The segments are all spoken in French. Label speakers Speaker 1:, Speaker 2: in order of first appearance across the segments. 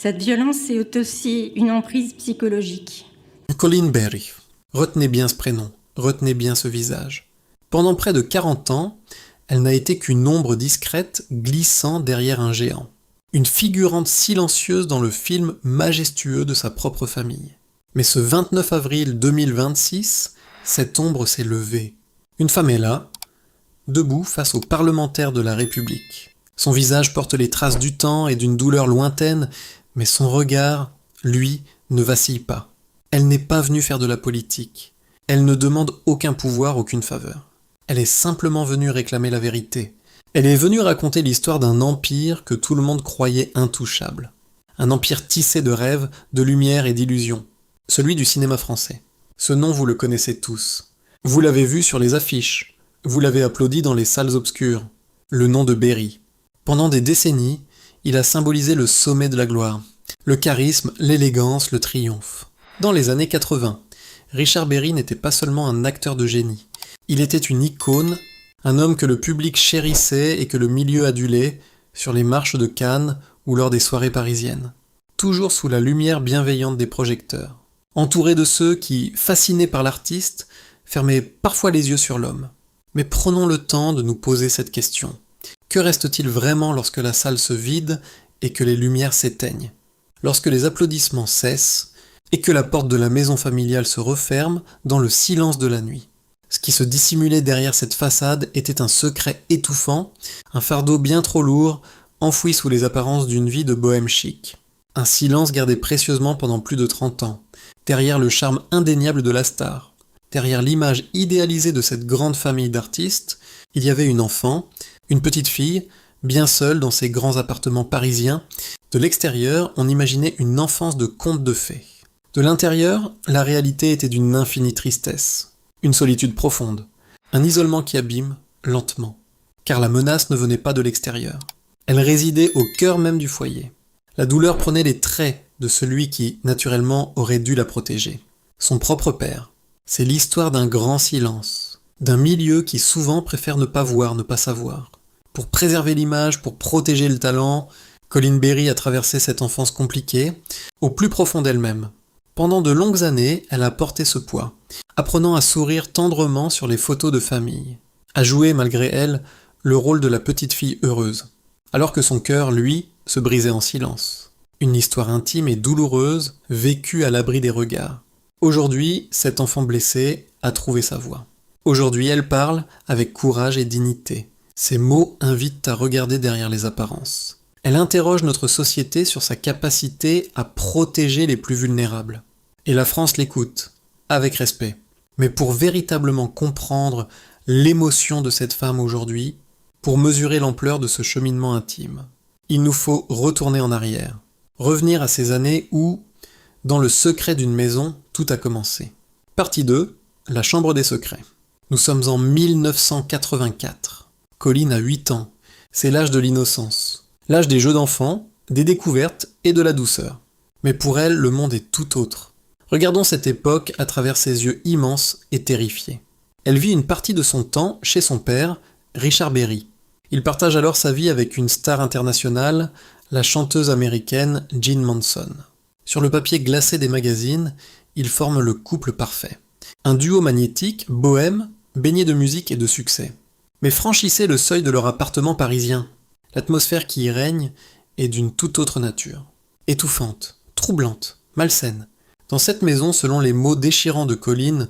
Speaker 1: Cette violence est aussi une emprise psychologique.
Speaker 2: Colleen Barry. Retenez bien ce prénom, retenez bien ce visage. Pendant près de 40 ans, elle n'a été qu'une ombre discrète glissant derrière un géant. Une figurante silencieuse dans le film majestueux de sa propre famille. Mais ce 29 avril 2026, cette ombre s'est levée. Une femme est là, debout face aux parlementaires de la République. Son visage porte les traces du temps et d'une douleur lointaine, mais son regard, lui, ne vacille pas. Elle n'est pas venue faire de la politique. Elle ne demande aucun pouvoir, aucune faveur. Elle est simplement venue réclamer la vérité. Elle est venue raconter l'histoire d'un empire que tout le monde croyait intouchable. Un empire tissé de rêves, de lumière et d'illusions. Celui du cinéma français. Ce nom, vous le connaissez tous. Vous l'avez vu sur les affiches. Vous l'avez applaudi dans les salles obscures. Le nom de Berry. Pendant des décennies, il a symbolisé le sommet de la gloire. Le charisme, l'élégance, le triomphe. Dans les années 80, Richard Berry n'était pas seulement un acteur de génie. Il était une icône, un homme que le public chérissait et que le milieu adulait sur les marches de Cannes ou lors des soirées parisiennes. Toujours sous la lumière bienveillante des projecteurs. Entouré de ceux qui, fascinés par l'artiste, fermaient parfois les yeux sur l'homme. Mais prenons le temps de nous poser cette question. Que reste-t-il vraiment lorsque la salle se vide et que les lumières s'éteignent? Lorsque les applaudissements cessent et que la porte de la maison familiale se referme dans le silence de la nuit. Ce qui se dissimulait derrière cette façade était un secret étouffant, un fardeau bien trop lourd, enfoui sous les apparences d'une vie de bohème chic. Un silence gardé précieusement pendant plus de 30 ans, derrière le charme indéniable de la star. Derrière l'image idéalisée de cette grande famille d'artistes, il y avait une enfant, une petite fille, bien seule dans ses grands appartements parisiens. De l'extérieur, on imaginait une enfance de conte de fées. De l'intérieur, la réalité était d'une infinie tristesse, une solitude profonde, un isolement qui abîme lentement, car la menace ne venait pas de l'extérieur. Elle résidait au cœur même du foyer. La douleur prenait les traits de celui qui, naturellement, aurait dû la protéger. Son propre père. C'est l'histoire d'un grand silence, d'un milieu qui souvent préfère ne pas voir, ne pas savoir. Pour préserver l'image, pour protéger le talent, Colleen Barry a traversé cette enfance compliquée, au plus profond d'elle-même. Pendant de longues années, elle a porté ce poids, apprenant à sourire tendrement sur les photos de famille, à jouer, malgré elle, le rôle de la petite fille heureuse, alors que son cœur, lui, se brisait en silence. Une histoire intime et douloureuse, vécue à l'abri des regards. Aujourd'hui, cet enfant blessé a trouvé sa voie. Aujourd'hui, elle parle avec courage et dignité. Ses mots invitent à regarder derrière les apparences. Elle interroge notre société sur sa capacité à protéger les plus vulnérables. Et la France l'écoute, avec respect. Mais pour véritablement comprendre l'émotion de cette femme aujourd'hui, pour mesurer l'ampleur de ce cheminement intime, il nous faut retourner en arrière, revenir à ces années où, dans le secret d'une maison, tout a commencé. Partie 2, la chambre des secrets. Nous sommes en 1984. Colleen a 8 ans. C'est l'âge de l'innocence. L'âge des jeux d'enfants, des découvertes et de la douceur. Mais pour elle, le monde est tout autre. Regardons cette époque à travers ses yeux immenses et terrifiés. Elle vit une partie de son temps chez son père, Richard Berry. Il partage alors sa vie avec une star internationale, la chanteuse américaine Jean Manson. Sur le papier glacé des magazines, ils forment le couple parfait. Un duo magnétique, bohème, baigné de musique et de succès. Mais franchissez le seuil de leur appartement parisien. L'atmosphère qui y règne est d'une toute autre nature. Étouffante, troublante, malsaine. Dans cette maison, selon les mots déchirants de Colleen,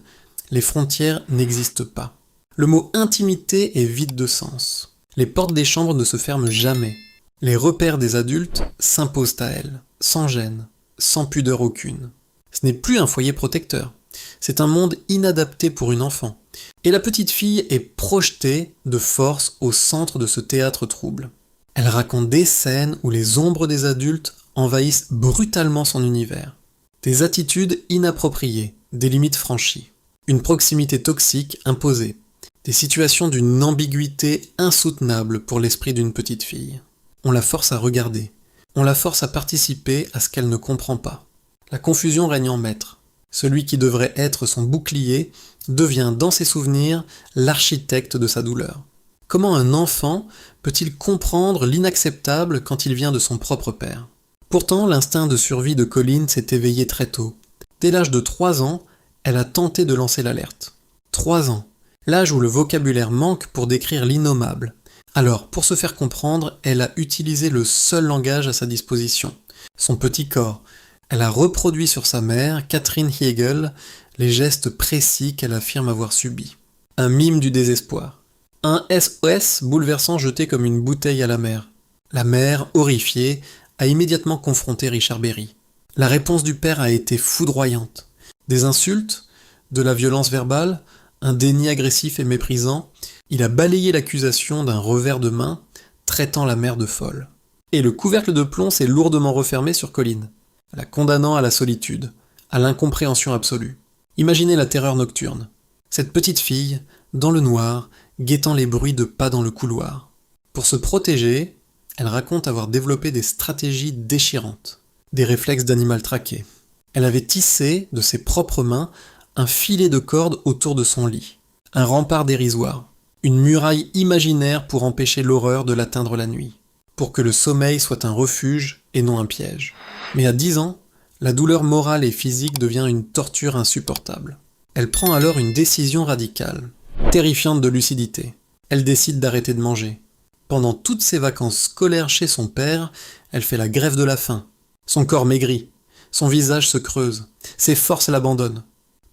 Speaker 2: les frontières n'existent pas. Le mot intimité est vide de sens. Les portes des chambres ne se ferment jamais. Les repères des adultes s'imposent à elle, sans gêne, sans pudeur aucune. Ce n'est plus un foyer protecteur. C'est un monde inadapté pour une enfant. Et la petite fille est projetée de force au centre de ce théâtre trouble. Elle raconte des scènes où les ombres des adultes envahissent brutalement son univers. Des attitudes inappropriées, des limites franchies. Une proximité toxique imposée. Des situations d'une ambiguïté insoutenable pour l'esprit d'une petite fille. On la force à regarder. On la force à participer à ce qu'elle ne comprend pas. La confusion règne en maître. Celui qui devrait être son bouclier devient, dans ses souvenirs, l'architecte de sa douleur. Comment un enfant peut-il comprendre l'inacceptable quand il vient de son propre père? Pourtant, l'instinct de survie de Colleen s'est éveillé très tôt. Dès l'âge de 3 ans, elle a tenté de lancer l'alerte. 3 ans, l'âge où le vocabulaire manque pour décrire l'innommable. Alors, pour se faire comprendre, elle a utilisé le seul langage à sa disposition, son petit corps. Elle a reproduit sur sa mère, Katherine Heigl, les gestes précis qu'elle affirme avoir subis. Un mime du désespoir. Un SOS bouleversant jeté comme une bouteille à la mer. La mère, horrifiée, a immédiatement confronté Richard Berry. La réponse du père a été foudroyante. Des insultes, de la violence verbale, un déni agressif et méprisant, il a balayé l'accusation d'un revers de main, traitant la mère de folle. Et le couvercle de plomb s'est lourdement refermé sur Colleen, la condamnant à la solitude, à l'incompréhension absolue. Imaginez la terreur nocturne. Cette petite fille, dans le noir, guettant les bruits de pas dans le couloir. Pour se protéger, elle raconte avoir développé des stratégies déchirantes, des réflexes d'animal traqué. Elle avait tissé, de ses propres mains, un filet de corde autour de son lit, un rempart dérisoire, une muraille imaginaire pour empêcher l'horreur de l'atteindre la nuit, pour que le sommeil soit un refuge et non un piège. Mais à 10 ans, la douleur morale et physique devient une torture insupportable. Elle prend alors une décision radicale, terrifiante de lucidité. Elle décide d'arrêter de manger. Pendant toutes ses vacances scolaires chez son père, elle fait la grève de la faim. Son corps maigrit, son visage se creuse, ses forces l'abandonnent.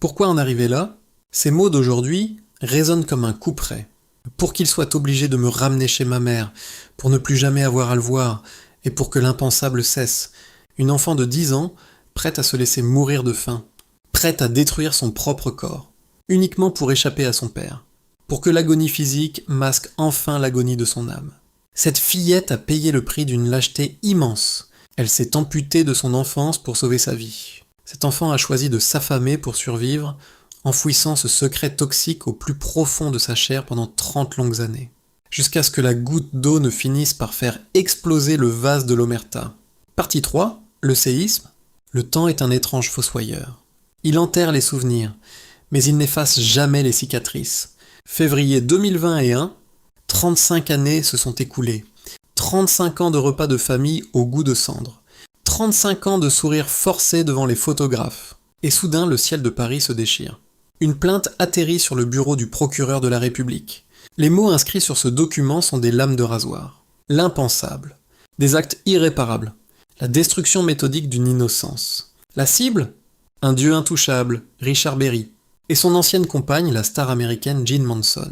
Speaker 2: Pourquoi en arriver là ? Ces mots d'aujourd'hui résonnent comme un couperet. Pour qu'il soit obligé de me ramener chez ma mère, pour ne plus jamais avoir à le voir, et pour que l'impensable cesse. Une enfant de 10 ans, prête à se laisser mourir de faim, prête à détruire son propre corps, uniquement pour échapper à son père, pour que l'agonie physique masque enfin l'agonie de son âme. Cette fillette a payé le prix d'une lâcheté immense. Elle s'est amputée de son enfance pour sauver sa vie. Cet enfant a choisi de s'affamer pour survivre, enfouissant ce secret toxique au plus profond de sa chair pendant 30 longues années, jusqu'à ce que la goutte d'eau ne finisse par faire exploser le vase de l'omerta. Partie 3, le séisme. Le temps est un étrange fossoyeur. Il enterre les souvenirs, mais il n'efface jamais les cicatrices. Février 2021, 35 années se sont écoulées. 35 ans de repas de famille au goût de cendre. 35 ans de sourires forcés devant les photographes. Et soudain, le ciel de Paris se déchire. Une plainte atterrit sur le bureau du procureur de la République. Les mots inscrits sur ce document sont des lames de rasoir. L'impensable. Des actes irréparables. La destruction méthodique d'une innocence. La cible ? Un dieu intouchable, Richard Berry. Et son ancienne compagne, la star américaine Jean Manson.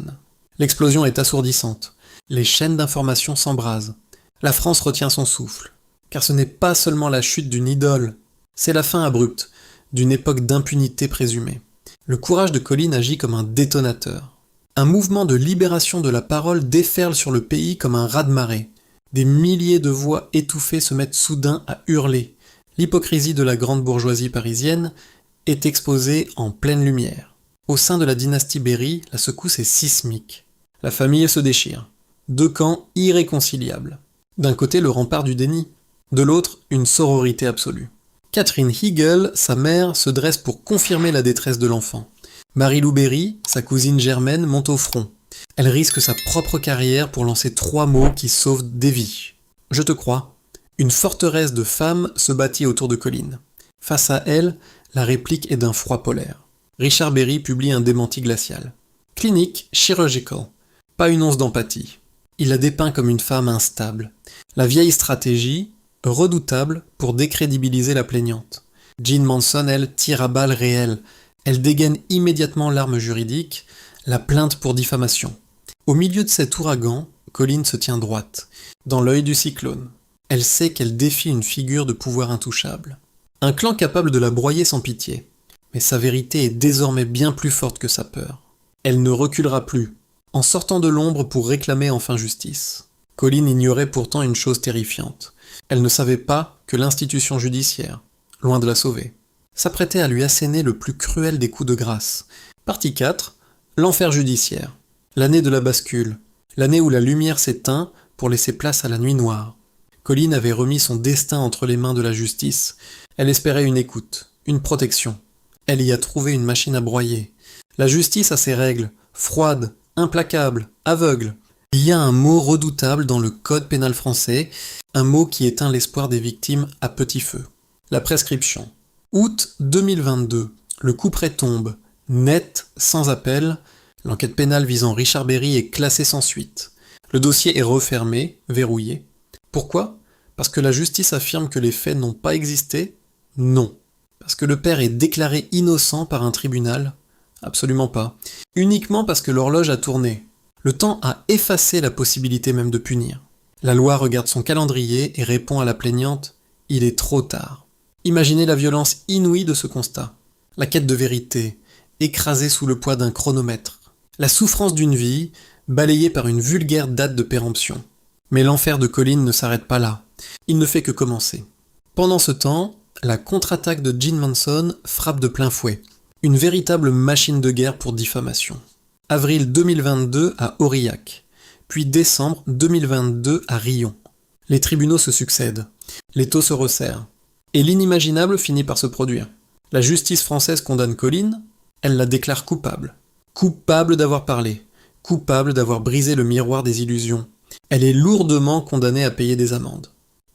Speaker 2: L'explosion est assourdissante. Les chaînes d'information s'embrasent. La France retient son souffle. Car ce n'est pas seulement la chute d'une idole, c'est la fin abrupte d'une époque d'impunité présumée. Le courage de Colleen agit comme un détonateur. Un mouvement de libération de la parole déferle sur le pays comme un raz-de-marée. Des milliers de voix étouffées se mettent soudain à hurler. L'hypocrisie de la grande bourgeoisie parisienne est exposée en pleine lumière. Au sein de la dynastie Berry, la secousse est sismique. La famille se déchire. 2 camps irréconciliables. D'un côté, le rempart du déni. De l'autre, une sororité absolue. Katherine Heigl, sa mère, se dresse pour confirmer la détresse de l'enfant. Marie-Lou Berry, sa cousine germaine, monte au front. Elle risque sa propre carrière pour lancer 3 mots qui sauvent des vies. Je te crois. Une forteresse de femmes se bâtit autour de Colleen. Face à elle, la réplique est d'un froid polaire. Richard Berry publie un démenti glacial. Clinique, chirurgical. Pas une once d'empathie. Il la dépeint comme une femme instable. La vieille stratégie, redoutable pour décrédibiliser la plaignante. Jean Manson, elle, tire à balles réelles. Elle dégaine immédiatement l'arme juridique, la plainte pour diffamation. Au milieu de cet ouragan, Colleen se tient droite, dans l'œil du cyclone. Elle sait qu'elle défie une figure de pouvoir intouchable. Un clan capable de la broyer sans pitié. Mais sa vérité est désormais bien plus forte que sa peur. Elle ne reculera plus, en sortant de l'ombre pour réclamer enfin justice. Colleen ignorait pourtant une chose terrifiante. Elle ne savait pas que l'institution judiciaire, loin de la sauver, s'apprêtait à lui asséner le plus cruel des coups de grâce. Partie 4, l'enfer judiciaire. L'année de la bascule, l'année où la lumière s'éteint pour laisser place à la nuit noire. Colleen avait remis son destin entre les mains de la justice. Elle espérait une écoute, une protection. Elle y a trouvé une machine à broyer. La justice a ses règles, froide, implacable, aveugle. Il y a un mot redoutable dans le code pénal français, un mot qui éteint l'espoir des victimes à petit feu. La prescription. Août 2022, le couperet tombe, net, sans appel. L'enquête pénale visant Richard Berry est classée sans suite. Le dossier est refermé, verrouillé. Pourquoi ? Parce que la justice affirme que les faits n'ont pas existé ? Non. Parce que le père est déclaré innocent par un tribunal ? Absolument pas. Uniquement parce que l'horloge a tourné. Le temps a effacé la possibilité même de punir. La loi regarde son calendrier et répond à la plaignante « Il est trop tard ». Imaginez la violence inouïe de ce constat. La quête de vérité, écrasée sous le poids d'un chronomètre. La souffrance d'une vie, balayée par une vulgaire date de péremption. Mais l'enfer de Colin ne s'arrête pas là. Il ne fait que commencer. Pendant ce temps, la contre-attaque de Gene Manson frappe de plein fouet. Une véritable machine de guerre pour diffamation. Avril 2022 à Aurillac, puis décembre 2022 à Riom. Les tribunaux se succèdent, les taux se resserrent, et l'inimaginable finit par se produire. La justice française condamne Colin, elle la déclare coupable. Coupable d'avoir parlé, coupable d'avoir brisé le miroir des illusions. Elle est lourdement condamnée à payer des amendes.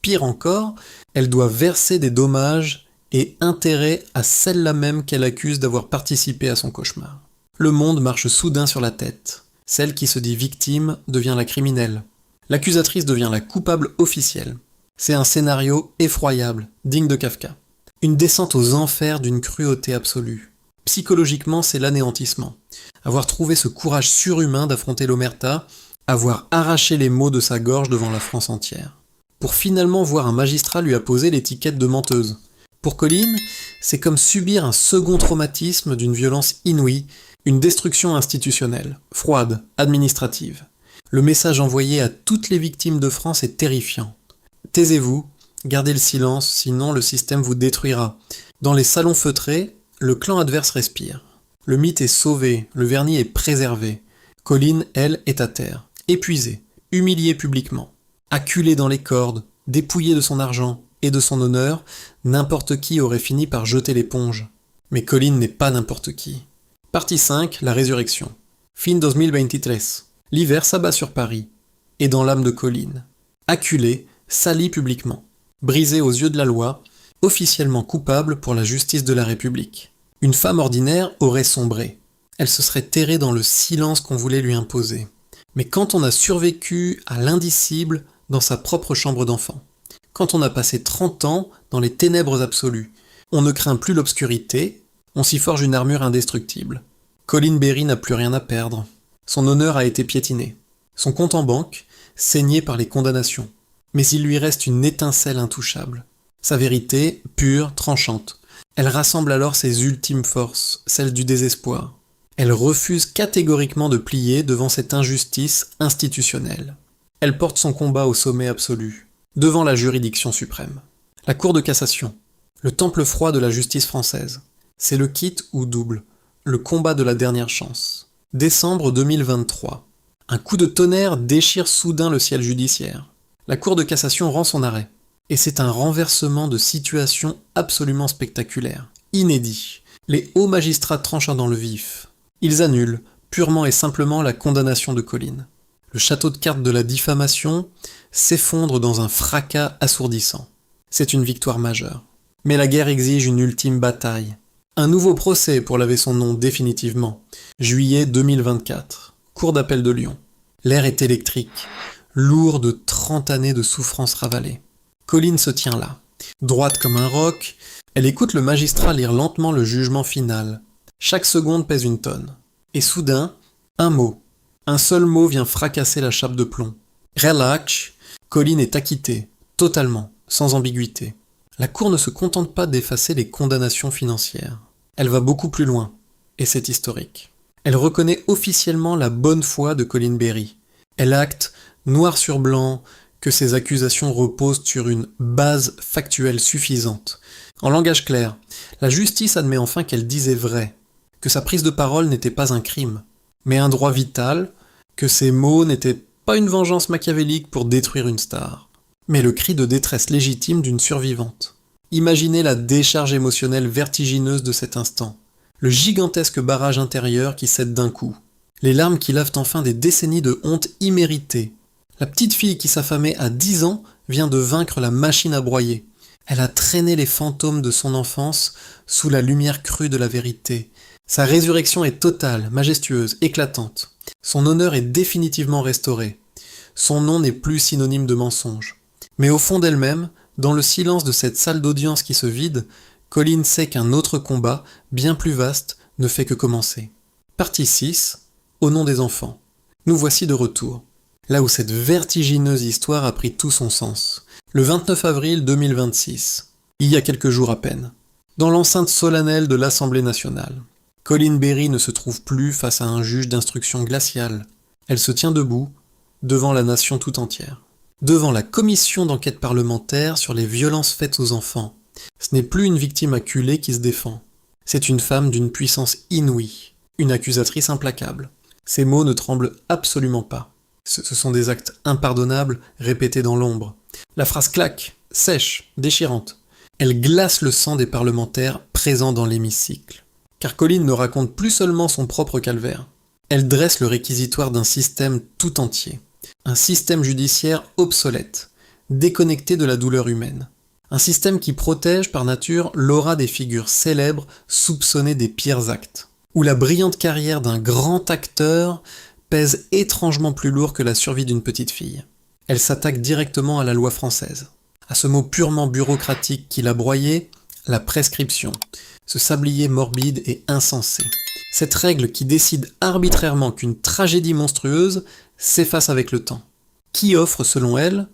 Speaker 2: Pire encore, elle doit verser des dommages et intérêts à celle-là même qu'elle accuse d'avoir participé à son cauchemar. Le monde marche soudain sur la tête. Celle qui se dit victime devient la criminelle. L'accusatrice devient la coupable officielle. C'est un scénario effroyable, digne de Kafka. Une descente aux enfers d'une cruauté absolue. Psychologiquement, c'est l'anéantissement. Avoir trouvé ce courage surhumain d'affronter l'omerta, avoir arraché les mots de sa gorge devant la France entière. Pour finalement voir un magistrat lui apposer l'étiquette de menteuse. Pour Colin, c'est comme subir un second traumatisme d'une violence inouïe, une destruction institutionnelle, froide, administrative. Le message envoyé à toutes les victimes de France est terrifiant. Taisez-vous, gardez le silence, sinon le système vous détruira. Dans les salons feutrés, le clan adverse respire. Le mythe est sauvé, le vernis est préservé. Colin, elle, est à terre, épuisée, humiliée publiquement. Acculée dans les cordes, dépouillée de son argent et de son honneur, n'importe qui aurait fini par jeter l'éponge. Mais Colin n'est pas n'importe qui. Partie 5, la résurrection. Fin 2023. L'hiver s'abat sur Paris, et dans l'âme de Colin. Acculée, salie publiquement. Brisée aux yeux de la loi, officiellement coupable pour la justice de la République. Une femme ordinaire aurait sombré. Elle se serait terrée dans le silence qu'on voulait lui imposer. Mais quand on a survécu à l'indicible dans sa propre chambre d'enfant, quand on a passé 30 ans dans les ténèbres absolues, on ne craint plus l'obscurité, on s'y forge une armure indestructible. Colin Berry n'a plus rien à perdre. Son honneur a été piétiné. Son compte en banque, saigné par les condamnations. Mais il lui reste une étincelle intouchable. Sa vérité, pure, tranchante. Elle rassemble alors ses ultimes forces, celles du désespoir. Elle refuse catégoriquement de plier devant cette injustice institutionnelle. Elle porte son combat au sommet absolu, devant la juridiction suprême. La Cour de cassation, le temple froid de la justice française. C'est le kit ou double, le combat de la dernière chance. Décembre 2023. Un coup de tonnerre déchire soudain le ciel judiciaire. La Cour de cassation rend son arrêt. Et c'est un renversement de situation absolument spectaculaire, inédit. Les hauts magistrats tranchent dans le vif. Ils annulent, purement et simplement, la condamnation de Colin. Le château de cartes de la diffamation s'effondre dans un fracas assourdissant. C'est une victoire majeure. Mais la guerre exige une ultime bataille. Un nouveau procès pour laver son nom définitivement. Juillet 2024. Cour d'appel de Lyon. L'air est électrique, lourd de 30 années de souffrances ravalées. Colin se tient là, droite comme un roc, elle écoute le magistrat lire lentement le jugement final. Chaque seconde pèse une tonne. Et soudain, un mot. Un seul mot vient fracasser la chape de plomb. Relax. Colin est acquitté, totalement, sans ambiguïté. La Cour ne se contente pas d'effacer les condamnations financières. Elle va beaucoup plus loin, et c'est historique. Elle reconnaît officiellement la bonne foi de Colin Berry. Elle acte, noir sur blanc, que ses accusations reposent sur une base factuelle suffisante. En langage clair, la justice admet enfin qu'elle disait vrai, que sa prise de parole n'était pas un crime, mais un droit vital, que ses mots n'étaient pas une vengeance machiavélique pour détruire une star, mais le cri de détresse légitime d'une survivante. Imaginez la décharge émotionnelle vertigineuse de cet instant, le gigantesque barrage intérieur qui cède d'un coup, Les larmes qui lavent enfin des décennies de honte imméritée. La petite fille qui s'affamait à 10 ans vient de vaincre la machine à broyer. Elle a traîné les fantômes de son enfance sous la lumière crue de la vérité. Sa résurrection est totale, majestueuse, éclatante. Son honneur est définitivement restauré. Son nom n'est plus synonyme de mensonge. Mais au fond d'elle-même, dans le silence de cette salle d'audience qui se vide, Colline sait qu'un autre combat, bien plus vaste, ne fait que commencer. Partie 6, au nom des enfants. Nous voici de retour, là où cette vertigineuse histoire a pris tout son sens. Le 29 avril 2026, il y a quelques jours à peine, dans l'enceinte solennelle de l'Assemblée nationale. Colline Berry ne se trouve plus face à un juge d'instruction glaciale. Elle se tient debout, devant la nation tout entière. Devant la commission d'enquête parlementaire sur les violences faites aux enfants. Ce n'est plus une victime acculée qui se défend. C'est une femme d'une puissance inouïe, une accusatrice implacable. Ses mots ne tremblent absolument pas. Ce sont des actes impardonnables répétés dans l'ombre. La phrase claque, sèche, déchirante. Elle glace le sang des parlementaires présents dans l'hémicycle. Car Colline ne raconte plus seulement son propre calvaire. Elle dresse le réquisitoire d'un système tout entier. Un système judiciaire obsolète, déconnecté de la douleur humaine. Un système qui protège par nature l'aura des figures célèbres soupçonnées des pires actes. Où la brillante carrière d'un grand acteur pèse étrangement plus lourd que la survie d'une petite fille. Elle s'attaque directement à la loi française. À ce mot purement bureaucratique qui l'a broyé, la prescription. Ce sablier morbide et insensé. Cette règle qui décide arbitrairement qu'une tragédie monstrueuse s'efface avec le temps. Qui offre, selon elle,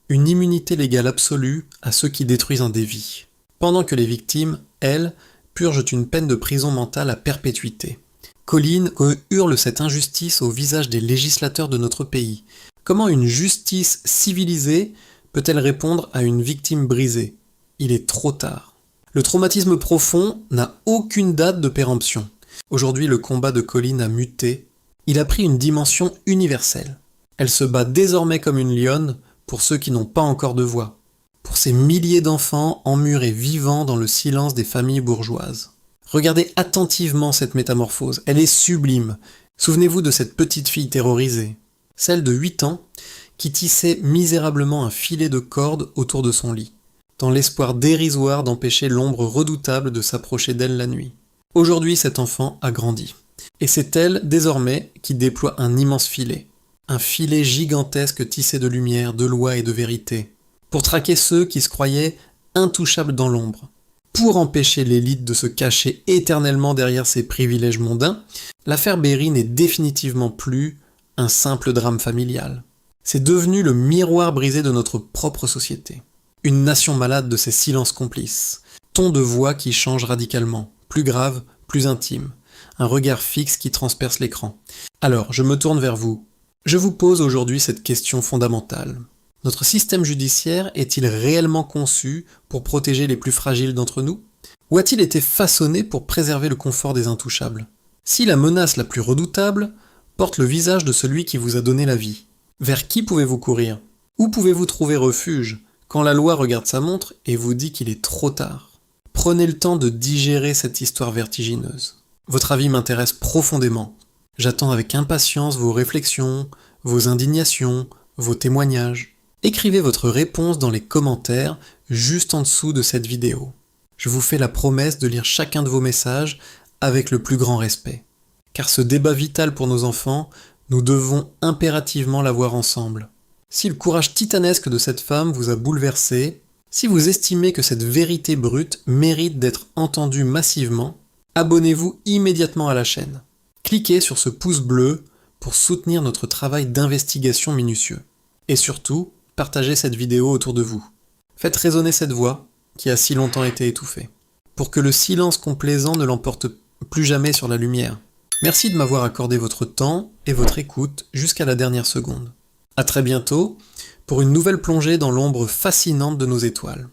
Speaker 2: une immunité légale absolue à ceux qui détruisent des vies. Pendant que les victimes, elles, purgent une peine de prison mentale à perpétuité. Colline hurle cette injustice au visage des législateurs de notre pays. Comment une justice civilisée peut-elle répondre à une victime brisée ? Il est trop tard. Le traumatisme profond n'a aucune date de péremption. Aujourd'hui, le combat de Colline a muté. Il a pris une dimension universelle. Elle se bat désormais comme une lionne pour ceux qui n'ont pas encore de voix. Pour ces milliers d'enfants emmurés vivants dans le silence des familles bourgeoises. Regardez attentivement cette métamorphose, elle est sublime. Souvenez-vous de cette petite fille terrorisée, celle de 8 ans, qui tissait misérablement un filet de corde autour de son lit, dans l'espoir dérisoire d'empêcher l'ombre redoutable de s'approcher d'elle la nuit. Aujourd'hui, cet enfant a grandi. Et c'est elle, désormais, qui déploie un immense filet. Un filet gigantesque tissé de lumière, de loi et de vérité. Pour traquer ceux qui se croyaient intouchables dans l'ombre. Pour empêcher l'élite de se cacher éternellement derrière ses privilèges mondains, l'affaire Berry n'est définitivement plus un simple drame familial. C'est devenu le miroir brisé de notre propre société. Une nation malade de ses silences complices. Ton de voix qui change radicalement, plus grave, plus intime. Un regard fixe qui transperce l'écran. Alors, je me tourne vers vous. Je vous pose aujourd'hui cette question fondamentale. Notre système judiciaire est-il réellement conçu pour protéger les plus fragiles d'entre nous ? Ou a-t-il été façonné pour préserver le confort des intouchables ? Si la menace la plus redoutable porte le visage de celui qui vous a donné la vie, vers qui pouvez-vous courir ? Où pouvez-vous trouver refuge quand la loi regarde sa montre et vous dit qu'il est trop tard ? Prenez le temps de digérer cette histoire vertigineuse. Votre avis m'intéresse profondément. J'attends avec impatience vos réflexions, vos indignations, vos témoignages. Écrivez votre réponse dans les commentaires juste en dessous de cette vidéo. Je vous fais la promesse de lire chacun de vos messages avec le plus grand respect. Car ce débat vital pour nos enfants, nous devons impérativement l'avoir ensemble. Si le courage titanesque de cette femme vous a bouleversé, si vous estimez que cette vérité brute mérite d'être entendue massivement, abonnez-vous immédiatement à la chaîne. Cliquez sur ce pouce bleu pour soutenir notre travail d'investigation minutieux. Et surtout, partagez cette vidéo autour de vous. Faites résonner cette voix qui a si longtemps été étouffée, pour que le silence complaisant ne l'emporte plus jamais sur la lumière. Merci de m'avoir accordé votre temps et votre écoute jusqu'à la dernière seconde. À très bientôt pour une nouvelle plongée dans l'ombre fascinante de nos étoiles.